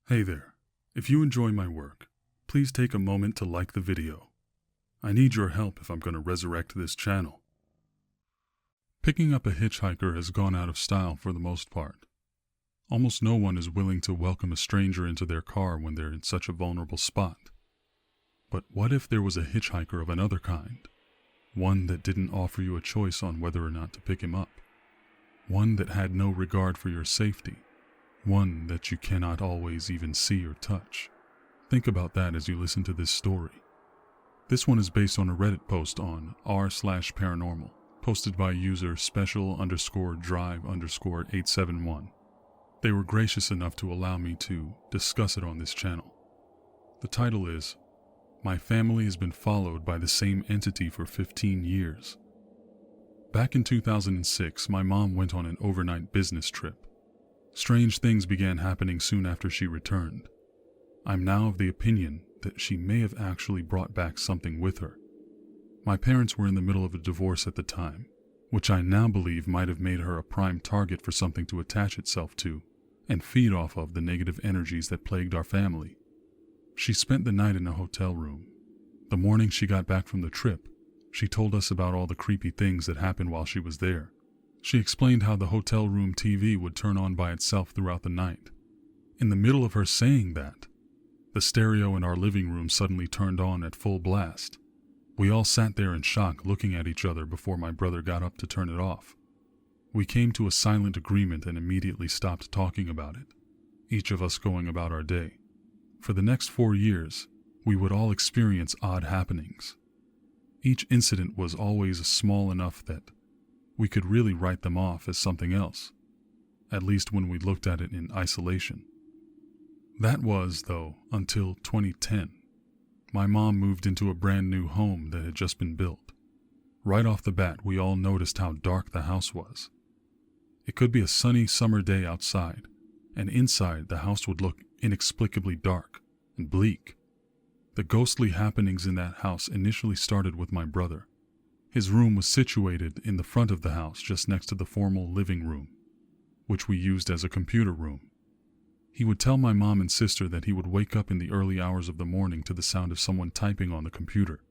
Hey there, if you enjoy my work, please take a moment to like the video. I need your help if I'm going to resurrect this channel. Picking up a hitchhiker has gone out of style for the most part. Almost no one is willing to welcome a stranger into their car when they're in such a vulnerable spot. But what if there was a hitchhiker of another kind? One that didn't offer you a choice on whether or not to pick him up. One that had no regard for your safety. One that you cannot always even see or touch. Think about that as you listen to this story. This one is based on a Reddit post on r/paranormal, posted by user special_drive_871. They were gracious enough to allow me to discuss it on this channel. The title is, "My family has been followed by the same entity for 15 years. Back in 2006, my mom went on an overnight business trip. Strange things began happening soon after she returned. I'm now of the opinion that she may have actually brought back something with her. My parents were in the middle of a divorce at the time, which I now believe might have made her a prime target for something to attach itself to and feed off of the negative energies that plagued our family. She spent the night in a hotel room. The morning she got back from the trip, she told us about all the creepy things that happened while she was there. She explained how the hotel room TV would turn on by itself throughout the night. In the middle of her saying that, the stereo in our living room suddenly turned on at full blast. We all sat there in shock looking at each other before my brother got up to turn it off. We came to a silent agreement and immediately stopped talking about it, each of us going about our day. For the next 4 years, we would all experience odd happenings. Each incident was always small enough that we could really write them off as something else, at least when we looked at it in isolation. That was, though, until 2010. My mom moved into a brand new home that had just been built. Right off the bat, we all noticed how dark the house was. It could be a sunny summer day outside, and inside the house would look inexplicably dark and bleak. The ghostly happenings in that house initially started with my brother. His room was situated in the front of the house just next to the formal living room, which we used as a computer room. He would tell my mom and sister that he would wake up in the early hours of the morning to the sound of someone typing on the computer.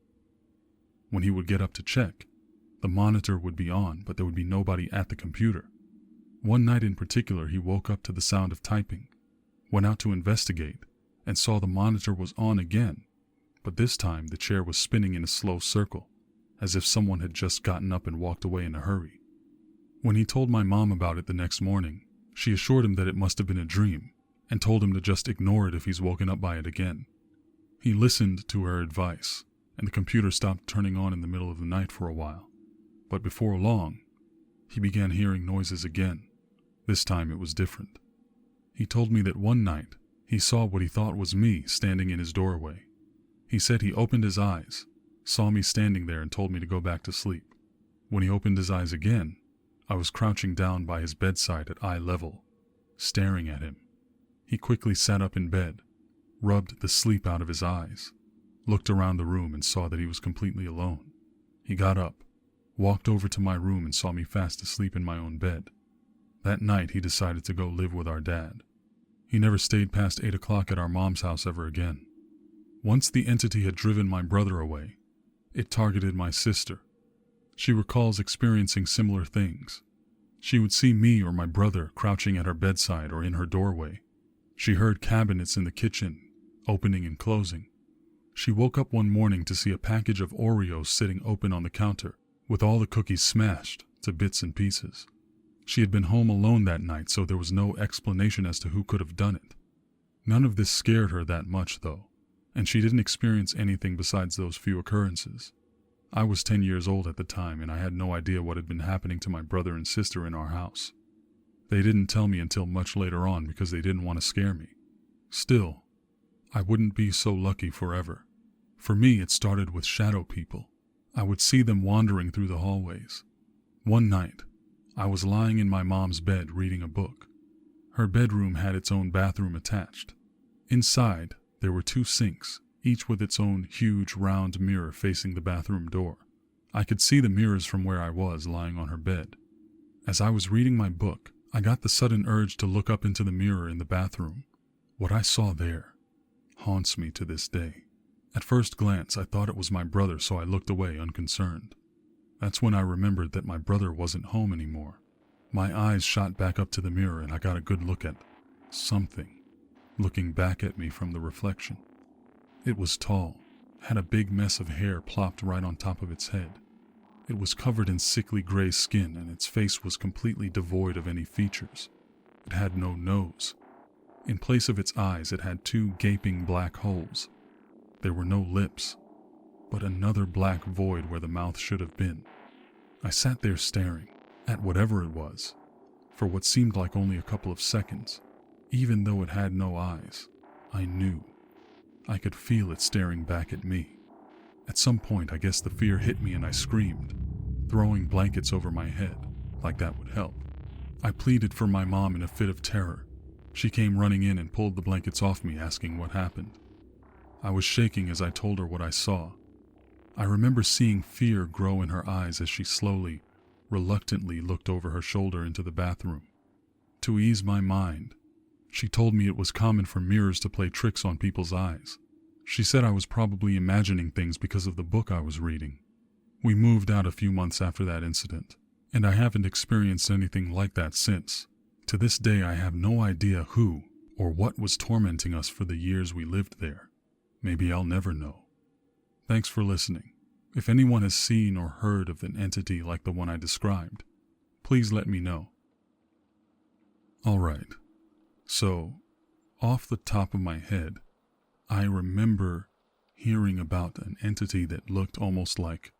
When he would get up to check, the monitor would be on, but there would be nobody at the computer. One night in particular, he woke up to the sound of typing, went out to investigate, and saw the monitor was on again, but this time the chair was spinning in a slow circle, as if someone had just gotten up and walked away in a hurry. When he told my mom about it the next morning, she assured him that it must have been a dream, and told him to just ignore it if he's woken up by it again. He listened to her advice, and the computer stopped turning on in the middle of the night for a while. But before long, he began hearing noises again. This time it was different. He told me that one night, he saw what he thought was me standing in his doorway. He said he opened his eyes, saw me standing there, and told me to go back to sleep. When he opened his eyes again, I was crouching down by his bedside at eye level, staring at him. He quickly sat up in bed, rubbed the sleep out of his eyes, looked around the room and saw that he was completely alone. He got up, walked over to my room and saw me fast asleep in my own bed. That night he decided to go live with our dad. He never stayed past 8 o'clock at our mom's house ever again. Once the entity had driven my brother away, it targeted my sister. She recalls experiencing similar things. She would see me or my brother crouching at her bedside or in her doorway. She heard cabinets in the kitchen opening and closing. She woke up one morning to see a package of Oreos sitting open on the counter, with all the cookies smashed to bits and pieces. She had been home alone that night, so there was no explanation as to who could have done it. None of this scared her that much, though, and she didn't experience anything besides those few occurrences. I was 10 years old at the time, and I had no idea what had been happening to my brother and sister in our house. They didn't tell me until much later on because they didn't want to scare me. Still, I wouldn't be so lucky forever. For me, it started with shadow people. I would see them wandering through the hallways. One night, I was lying in my mom's bed reading a book. Her bedroom had its own bathroom attached. Inside, there were 2 sinks, each with its own huge round mirror facing the bathroom door. I could see the mirrors from where I was lying on her bed. As I was reading my book, I got the sudden urge to look up into the mirror in the bathroom. What I saw there haunts me to this day. At first glance, I thought it was my brother, so I looked away unconcerned. That's when I remembered that my brother wasn't home anymore. My eyes shot back up to the mirror and I got a good look at something looking back at me from the reflection. It was tall, had a big mess of hair plopped right on top of its head. It was covered in sickly gray skin and its face was completely devoid of any features. It had no nose. In place of its eyes, it had 2 gaping black holes. There were no lips, but another black void where the mouth should have been. I sat there staring at whatever it was for what seemed like only a couple of seconds. Even though it had no eyes, I knew. I could feel it staring back at me. At some point, I guess the fear hit me and I screamed, throwing blankets over my head, like that would help. I pleaded for my mom in a fit of terror. She came running in and pulled the blankets off me, asking what happened. I was shaking as I told her what I saw. I remember seeing fear grow in her eyes as she slowly, reluctantly looked over her shoulder into the bathroom. To ease my mind, she told me it was common for mirrors to play tricks on people's eyes. She said I was probably imagining things because of the book I was reading. We moved out a few months after that incident, and I haven't experienced anything like that since. To this day, I have no idea who or what was tormenting us for the years we lived there. Maybe I'll never know. Thanks for listening. If anyone has seen or heard of an entity like the one I described, please let me know. Alright, so off the top of my head, I remember hearing about an entity that looked almost like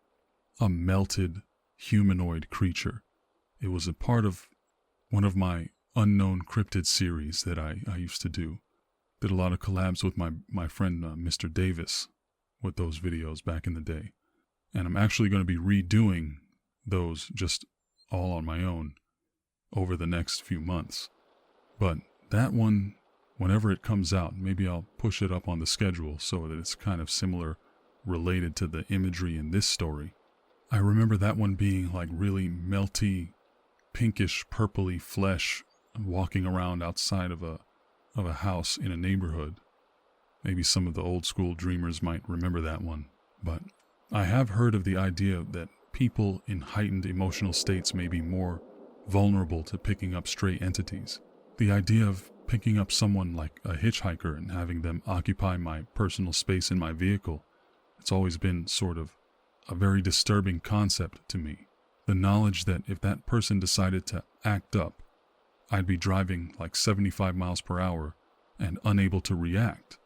a melted humanoid creature. It was a part of one of my unknown cryptid series that I used to do. Did a lot of collabs with my friend Mr. Davis with those videos back in the day. And I'm actually going to be redoing those just all on my own over the next few months. But that one, whenever it comes out, maybe I'll push it up on the schedule so that it's kind of similar, related to the imagery in this story. I remember that one being like really melty, pinkish, purpley flesh walking around outside of a house in a neighborhood. Maybe some of the old school dreamers might remember that one, but I have heard of the idea that people in heightened emotional states may be more vulnerable to picking up stray entities. The idea of picking up someone like a hitchhiker and having them occupy my personal space in my vehicle, it's always been sort of a very disturbing concept to me. The knowledge that if that person decided to act up, I'd be driving like 75 miles per hour and unable to react.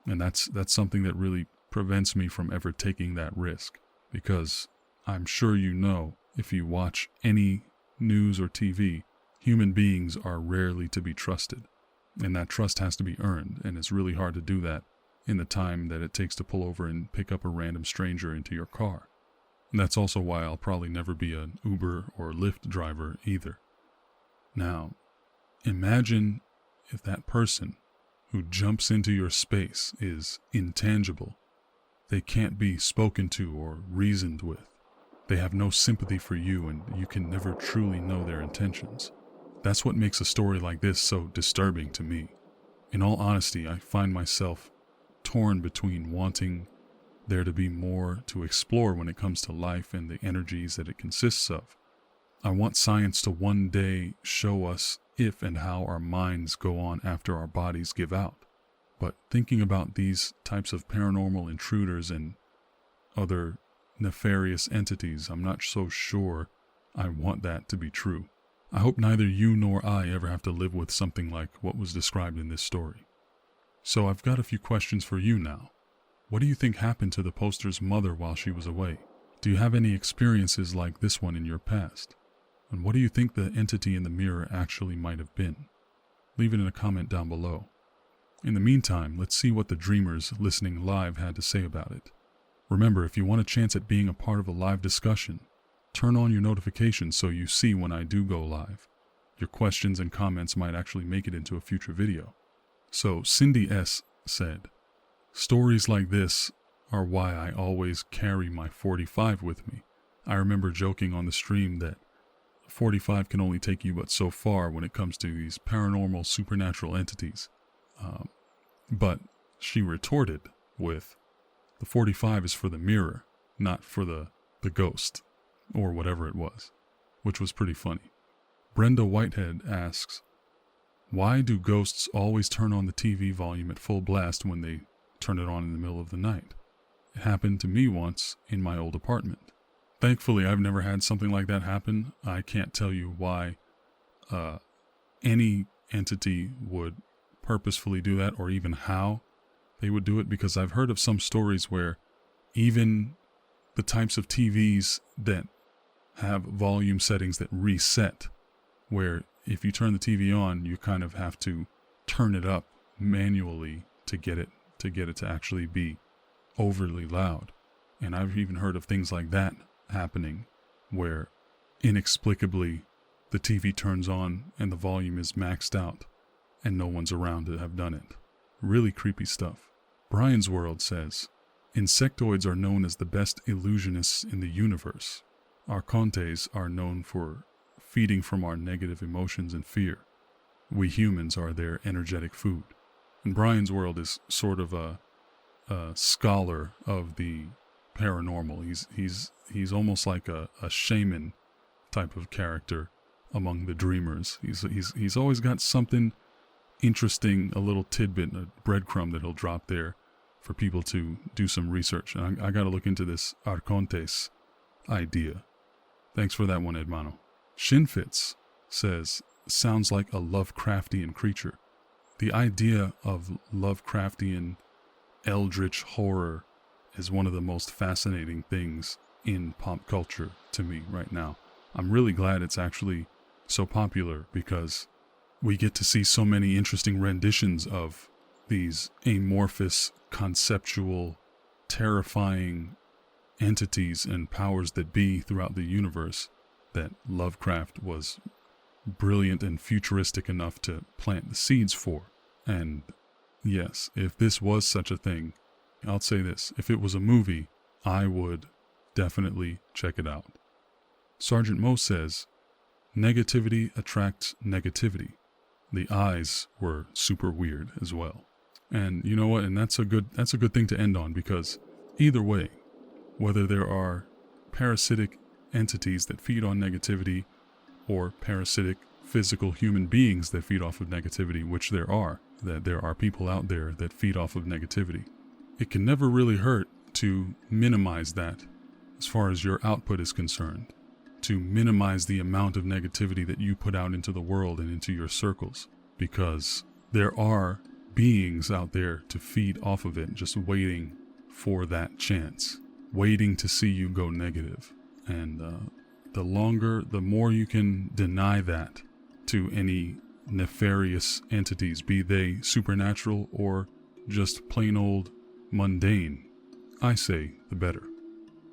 And that's something that really prevents me from ever taking that risk, because I'm sure you know, if you watch any news or TV, human beings are rarely to be trusted, and that trust has to be earned, and it's really hard to do that in the time that it takes to pull over and pick up a random stranger into your car. And that's also why I'll probably never be an Uber or Lyft driver either. Now, imagine if that person who jumps into your space is intangible. They can't be spoken to or reasoned with. They have no sympathy for you, and you can never truly know their intentions. That's what makes a story like this so disturbing to me. In all honesty, I find myself torn between wanting there to be more to explore when it comes to life and the energies that it consists of. I want science to one day show us if and how our minds go on after our bodies give out. But thinking about these types of paranormal intruders and other nefarious entities, I'm not so sure I want that to be true. I hope neither you nor I ever have to live with something like what was described in this story. So I've got a few questions for you now. What do you think happened to the poster's mother while she was away? Do you have any experiences like this one in your past? And what do you think the entity in the mirror actually might have been? Leave it in a comment down below. In the meantime, let's see what the dreamers listening live had to say about it. Remember, if you want a chance at being a part of a live discussion, turn on your notifications so you see when I do go live. Your questions and comments might actually make it into a future video. So Cindy S. said, "Stories like this are why I always carry my 45 with me. I remember joking on the stream that 45 can only take you but so far when it comes to these paranormal supernatural entities. But she retorted with, the 45 is for the mirror, not for the ghost, or whatever it was, which was pretty funny. Brenda Whitehead asks, why do ghosts always turn on the TV volume at full blast when they turn it on in the middle of the night? It happened to me once in my old apartment. Thankfully, I've never had something like that happen. I can't tell you why any entity would purposefully do that, or even how they would do it, because I've heard of some stories where even the types of TVs that have volume settings that reset, where if you turn the TV on, you kind of have to turn it up manually to get it to actually be overly loud. And I've even heard of things like that happening, where inexplicably the TV turns on and the volume is maxed out and no one's around to have done it. Really creepy stuff. Brian's World says, insectoids are known as the best illusionists in the universe. Archontes are known for feeding from our negative emotions and fear. We humans are their energetic food. And Brian's World is sort of a scholar of the paranormal. He's almost like a shaman type of character among the dreamers. He's always got something interesting, a little tidbit, a breadcrumb that he'll drop there for people to do some research. And I got to look into this Archontes idea. Thanks for that one, Edmano. Shinfitz says, sounds like a Lovecraftian creature. The idea of Lovecraftian eldritch horror is one of the most fascinating things in pop culture to me right now. I'm really glad it's actually so popular, because we get to see so many interesting renditions of these amorphous, conceptual, terrifying entities and powers that be throughout the universe that Lovecraft was brilliant and futuristic enough to plant the seeds for. And yes, if this was such a thing, I'll say this, if it was a movie, I would definitely check it out. Sgt Moe says, negativity attracts negativity. The eyes were super weird as well. And you know what? And that's a good thing to end on, because either way, whether there are parasitic entities that feed on negativity or parasitic physical human beings that feed off of negativity, which there are people out there that feed off of negativity, it can never really hurt to minimize that as far as your output is concerned, to minimize the amount of negativity that you put out into the world and into your circles, because there are beings out there to feed off of it, just waiting for that chance, waiting to see you go negative. And the more you can deny that to any nefarious entities, be they supernatural or just plain old mundane, I say the better.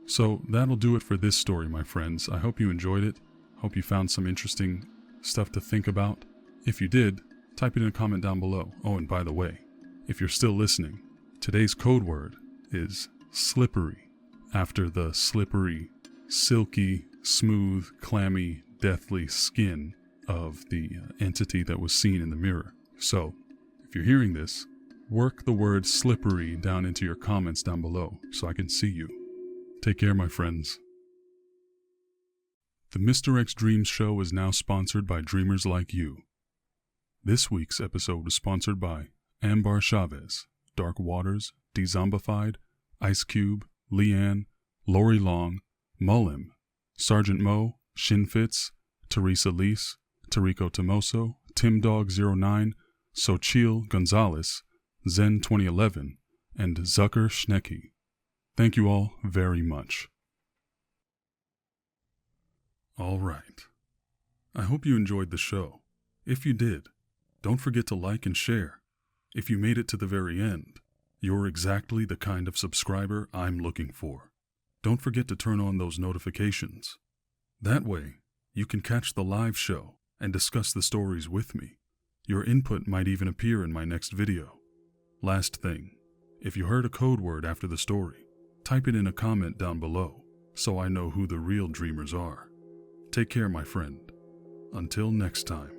So that'll do it for this story, my friends. I hope you enjoyed it. Hope you found some interesting stuff to think about. If you did, type it in a comment down below. Oh, and by the way, if you're still listening, today's code word is slippery, after the slippery, silky, smooth, clammy, deathly skin of the entity that was seen in the mirror. So, if you're hearing this, work the word slippery down into your comments down below so I can see you. Take care, my friends. The Mr. X Dreams Show is now sponsored by Dreamers Like You. This week's episode was sponsored by Ambar Chavez, Dark Waters, Dezombified, Ice Cube, Leann, Lorie Long, MulleM, Sgt Moe, Shinfitz, Teresa Lease, Terico Tomoso, Timdawg 09, Xochitl Gonzalez, Zen 2011, and Zucker Schnecke. Thank you all very much. All right. I hope you enjoyed the show. If you did, don't forget to like and share. If you made it to the very end, you're exactly the kind of subscriber I'm looking for. Don't forget to turn on those notifications. That way, you can catch the live show and discuss the stories with me. Your input might even appear in my next video. Last thing, if you heard a code word after the story, type it in a comment down below so I know who the real dreamers are. Take care, my friend. Until next time.